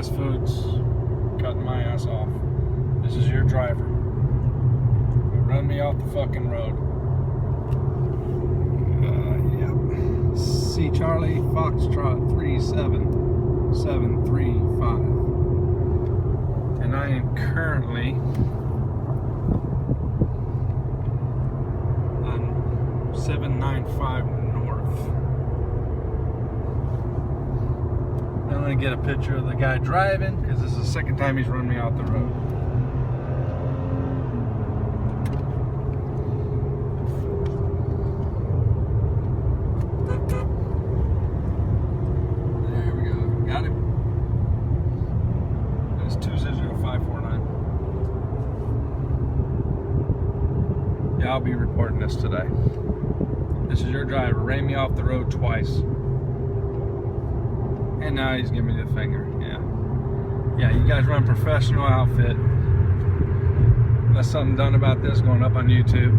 fast food's cutting my ass off. This is your driver. Run me off the fucking road. Yep. C Charlie Foxtrot 37735. And I am currently on 795 North. I'm gonna get a picture of the guy driving because this is the second time he's run me off the road. There we go. Got him. That's 20549. Yeah, I'll be reporting this today. This is your driver. Ran me off the road twice. And now he's giving me the finger. Yeah, you guys run professional outfit. That's something done about this going up on YouTube.